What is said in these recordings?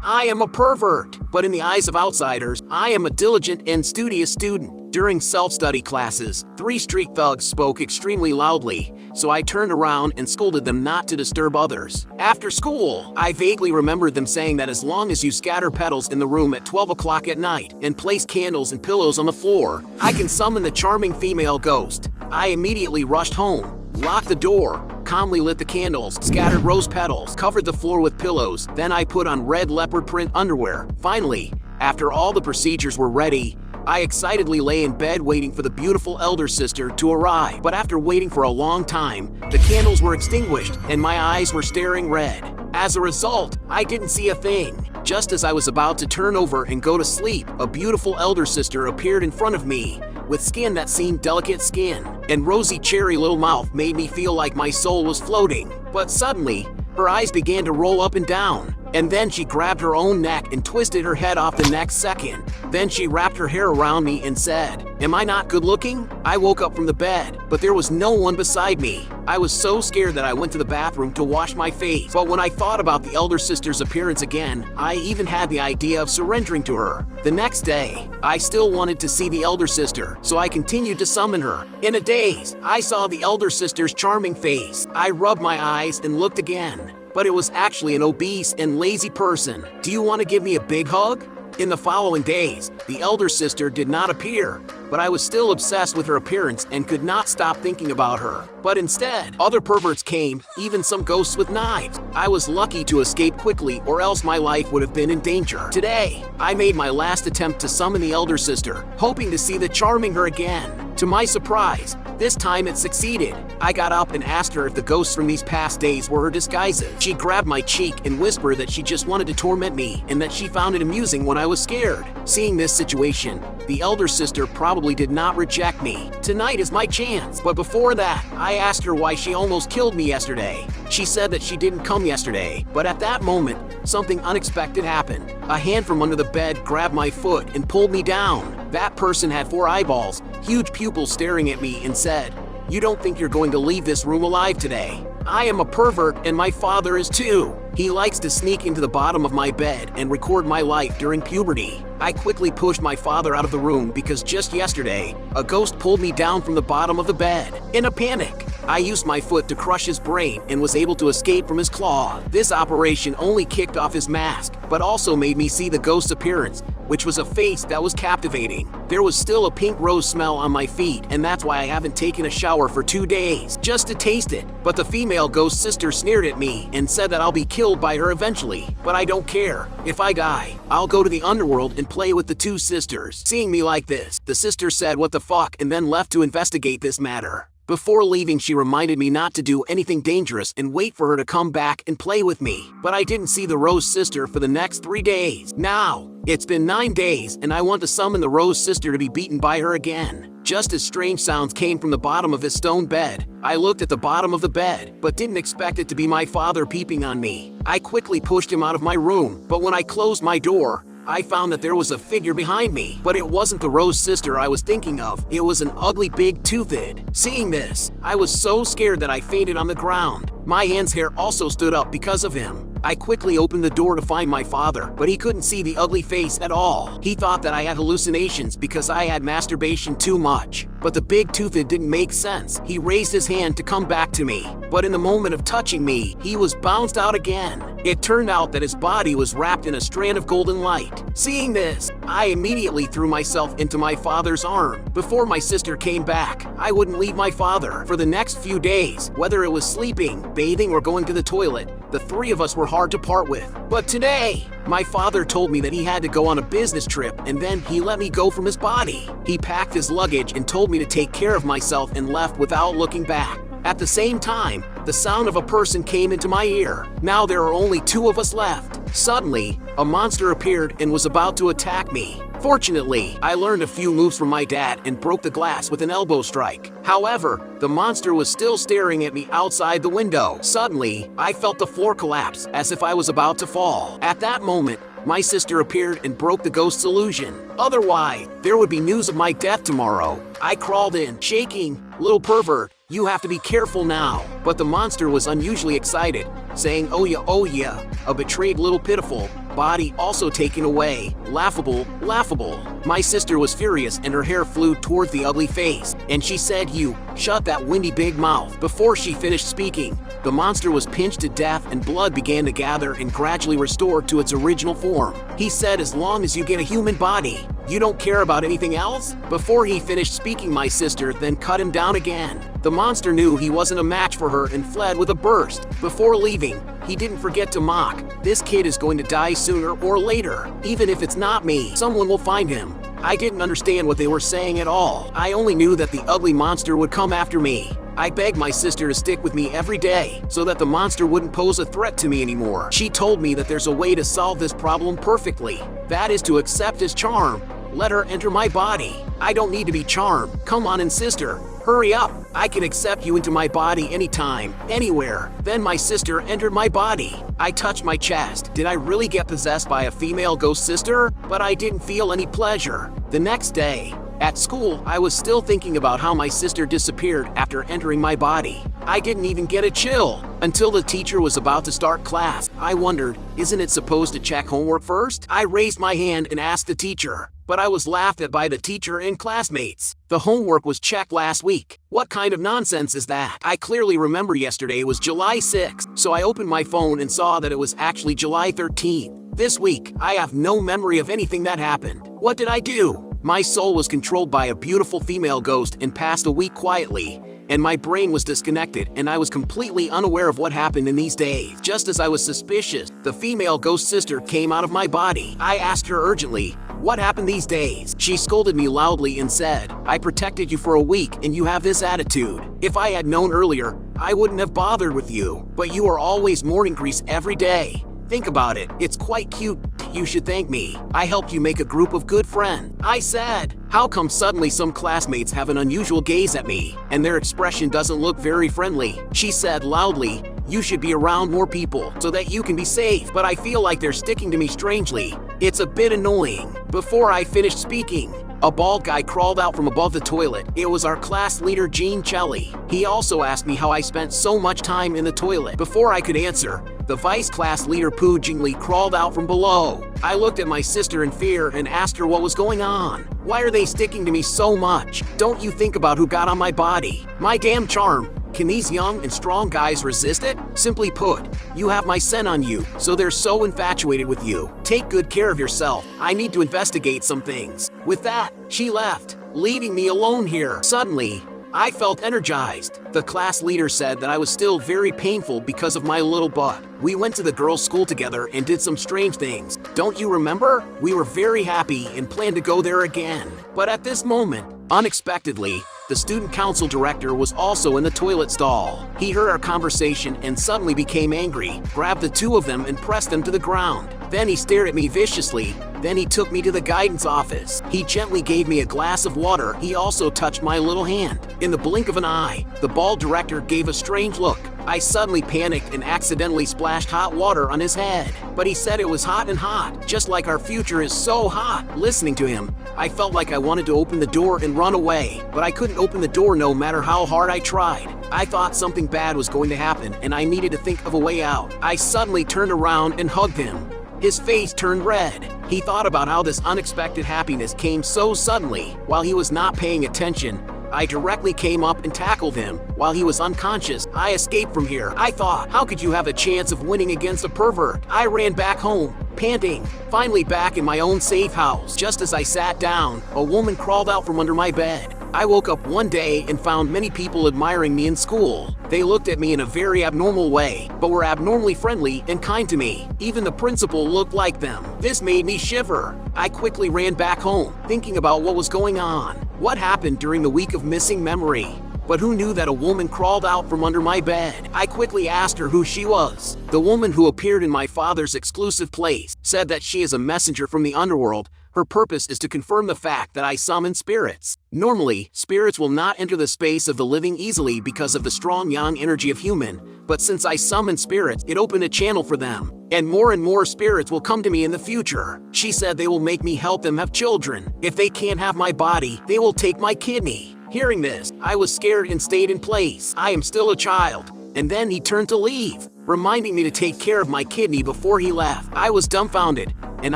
I am a pervert, but in the eyes of outsiders, I am a diligent and studious student. During self-study classes, 3 street thugs spoke extremely loudly, so I turned around and scolded them not to disturb others. After school, I vaguely remembered them saying that as long as you scatter petals in the room at 12 o'clock at night and place candles and pillows on the floor, I can summon the charming female ghost. I immediately rushed home, locked the door, calmly lit the candles, scattered rose petals, covered the floor with pillows, then I put on red leopard print underwear. Finally, after all the procedures were ready, I excitedly lay in bed waiting for the beautiful elder sister to arrive. But after waiting for a long time, the candles were extinguished and my eyes were staring red. As a result, I didn't see a thing. Just as I was about to turn over and go to sleep, a beautiful elder sister appeared in front of me, with skin that seemed delicate skin, and rosy cherry little mouth made me feel like my soul was floating. But suddenly, her eyes began to roll up and down, and then she grabbed her own neck and twisted her head off the next second. Then she wrapped her hair around me and said, "Am I not good looking?" I woke up from the bed, but there was no one beside me. I was so scared that I went to the bathroom to wash my face. But when I thought about the elder sister's appearance again, I even had the idea of surrendering to her. The next day, I still wanted to see the elder sister, so I continued to summon her. In a daze, I saw the elder sister's charming face. I rubbed my eyes and looked again, but it was actually an obese and lazy person. "Do you want to give me a big hug?" In the following days, the elder sister did not appear, but I was still obsessed with her appearance and could not stop thinking about her. But instead, other perverts came, even some ghosts with knives. I was lucky to escape quickly, or else my life would have been in danger. Today, I made my last attempt to summon the elder sister, hoping to see the charming her again. To my surprise, this time it succeeded. I got up and asked her if the ghosts from these past days were her disguises. She grabbed my cheek and whispered that she just wanted to torment me and that she found it amusing when I was scared. Seeing this situation, the elder sister probably did not reject me. Tonight is my chance. But before that, I asked her why she almost killed me yesterday. She said that she didn't come yesterday, but at that moment, something unexpected happened. A hand from under the bed grabbed my foot and pulled me down. That person had 4 eyeballs, huge pupils staring at me, and said, "You don't think you're going to leave this room alive today? I am a pervert and my father is too. He likes to sneak into the bottom of my bed and record my life during puberty." I quickly pushed my father out of the room because just yesterday, a ghost pulled me down from the bottom of the bed. In a panic, I used my foot to crush his brain and was able to escape from his claw. This operation only kicked off his mask, but also made me see the ghost's appearance, which was a face that was captivating. There was still a pink rose smell on my feet, and that's why I haven't taken a shower for 2 days, just to taste it. But the female ghost sister sneered at me and said that I'll be killed by her eventually. But I don't care. If I die, I'll go to the underworld and play with the 2 sisters. Seeing me like this, the sister said what the fuck and then left to investigate this matter. Before leaving, she reminded me not to do anything dangerous and wait for her to come back and play with me. But I didn't see the Rose sister for the next 3 days. Now, it's been 9 days and I want to summon the Rose sister to be beaten by her again. Just as strange sounds came from the bottom of his stone bed, I looked at the bottom of the bed, but didn't expect it to be my father peeping on me. I quickly pushed him out of my room, but when I closed my door, I found that there was a figure behind me. But it wasn't the Rose sister I was thinking of. It was an ugly big-toothed. Seeing this, I was so scared that I fainted on the ground. My aunt's hair also stood up because of him. I quickly opened the door to find my father, but he couldn't see the ugly face at all. He thought that I had hallucinations because I had masturbation too much. But the big-toothed didn't make sense. He raised his hand to come back to me, but in the moment of touching me, he was bounced out again. It turned out that his body was wrapped in a strand of golden light. Seeing this, I immediately threw myself into my father's arm. Before my sister came back, I wouldn't leave my father. For the next few days, whether it was sleeping, bathing, or going to the toilet, the 3 of us were hard to part with. But today, my father told me that he had to go on a business trip and then he let me go from his body. He packed his luggage and told me to take care of myself and left without looking back. At the same time, the sound of a person came into my ear. Now there are only 2 of us left. Suddenly, a monster appeared and was about to attack me. Fortunately, I learned a few moves from my dad and broke the glass with an elbow strike. However, the monster was still staring at me outside the window. Suddenly, I felt the floor collapse as if I was about to fall. At that moment, my sister appeared and broke the ghost's illusion. Otherwise, there would be news of my death tomorrow. I crawled in, shaking. "Little pervert, you have to be careful now." But the monster was unusually excited, saying, oh yeah, a betrayed little pitiful. body also taken away. Laughable, laughable. My sister was furious and her hair flew towards the ugly face, and she said, "You, shut that windy big mouth." Before she finished speaking, the monster was pinched to death and blood began to gather and gradually restored to its original form. He said, "As long as you get a human body, you don't care about anything else?" Before he finished speaking, my sister then cut him down again. The monster knew he wasn't a match for her and fled with a burst. Before leaving, he didn't forget to mock, "This kid is going to die sooner or later. Even if it's not me, someone will find him." I didn't understand what they were saying at all. I only knew that the ugly monster would come after me. I begged my sister to stick with me every day so that the monster wouldn't pose a threat to me anymore. She told me that there's a way to solve this problem perfectly. That is to accept his charm. Let her enter my body. I don't need to be charmed. Come on in, sister. Hurry up. I can accept you into my body anytime, anywhere. Then my sister entered my body. I touched my chest. Did I really get possessed by a female ghost sister? But I didn't feel any pleasure. The next day, at school, I was still thinking about how my sister disappeared after entering my body. I didn't even get a chill until the teacher was about to start class. I wondered, isn't it supposed to check homework first? I raised my hand and asked the teacher, but I was laughed at by the teacher and classmates. The homework was checked last week. What kind of nonsense is that? I clearly remember yesterday was July 6th, so I opened my phone and saw that it was actually July 13th. This week, I have no memory of anything that happened. What did I do? My soul was controlled by a beautiful female ghost and passed a week quietly, and my brain was disconnected and I was completely unaware of what happened in these days. Just as I was suspicious, the female ghost sister came out of my body. I asked her urgently, "What happened these days?" She scolded me loudly and said, "I protected you for a week and you have this attitude. If I had known earlier, I wouldn't have bothered with you. But you are always morning grease every day. Think about it, it's quite cute. You should thank me. I helped you make a group of good friends." I said, "How come suddenly some classmates have an unusual gaze at me, and their expression doesn't look very friendly?" She said loudly, "You should be around more people so that you can be safe, but I feel like they're sticking to me strangely. It's a bit annoying." Before I finished speaking, a bald guy crawled out from above the toilet. It was our class leader, Gene Chelly. He also asked me how I spent so much time in the toilet. Before I could answer, the vice class leader, Pooh Jingli, crawled out from below. I looked at my sister in fear and asked her what was going on. "Why are they sticking to me so much? Don't you think about who got on my body? My damn charm. Can these young and strong guys resist it? Simply put, you have my scent on you, so they're so infatuated with you. Take good care of yourself. I need to investigate some things." With that, she left, leaving me alone here. Suddenly, I felt energized. The class leader said that I was still very painful because of my little butt. We went to the girls' school together and did some strange things. Don't you remember? We were very happy and planned to go there again. But at this moment, unexpectedly, the student council director was also in the toilet stall. He heard our conversation and suddenly became angry, grabbed the two of them and pressed them to the ground. Then he stared at me viciously. Then he took me to the guidance office. He gently gave me a glass of water. He also touched my little hand. In the blink of an eye, the bald director gave a strange look. I suddenly panicked and accidentally splashed hot water on his head. But he said it was hot and hot, just like our future is so hot. Listening to him, I felt like I wanted to open the door and run away, but I couldn't open the door no matter how hard I tried. I thought something bad was going to happen and I needed to think of a way out. I suddenly turned around and hugged him. His face turned red. He thought about how this unexpected happiness came so suddenly. While he was not paying attention, I directly came up and tackled him. While he was unconscious, I escaped from here. I thought, how could you have a chance of winning against a pervert? I ran back home, panting, finally back in my own safe house. Just as I sat down, a woman crawled out from under my bed. I woke up one day and found many people admiring me in school. They looked at me in a very abnormal way, but were abnormally friendly and kind to me. Even the principal looked like them. This made me shiver. I quickly ran back home, thinking about what was going on. What happened during the week of missing memory? But who knew that a woman crawled out from under my bed? I quickly asked her who she was. The woman who appeared in my father's exclusive place said that she is a messenger from the underworld. Her purpose is to confirm the fact that I summon spirits. Normally, spirits will not enter the space of the living easily because of the strong yang energy of human, but since I summon spirits, it opened a channel for them. And more spirits will come to me in the future. She said they will make me help them have children. If they can't have my body, they will take my kidney. Hearing this, I was scared and stayed in place. I am still a child. And then he turned to leave. reminding me to take care of my kidney before he left. I was dumbfounded, and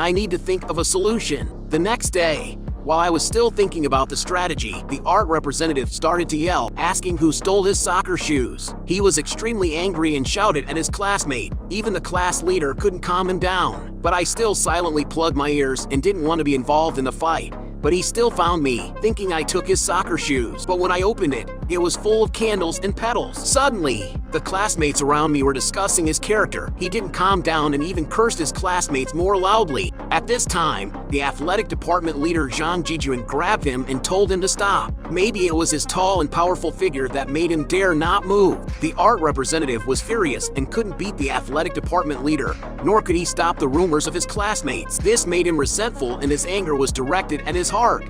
I need to think of a solution. The next day, while I was still thinking about the strategy, the art representative started to yell, asking who stole his soccer shoes. He was extremely angry and shouted at his classmate. Even the class leader couldn't calm him down. But I still silently plugged my ears and didn't want to be involved in the fight. But he still found me, thinking I took his soccer shoes. But when I opened it, it was full of candles and petals. Suddenly, the classmates around me were discussing his character. He didn't calm down and even cursed his classmates more loudly. At this time, the athletic department leader Zhang Jijuan grabbed him and told him to stop. Maybe it was his tall and powerful figure that made him dare not move. The art representative was furious and couldn't beat the athletic department leader, nor could he stop the rumors of his classmates. This made him resentful and his anger was directed at his heart.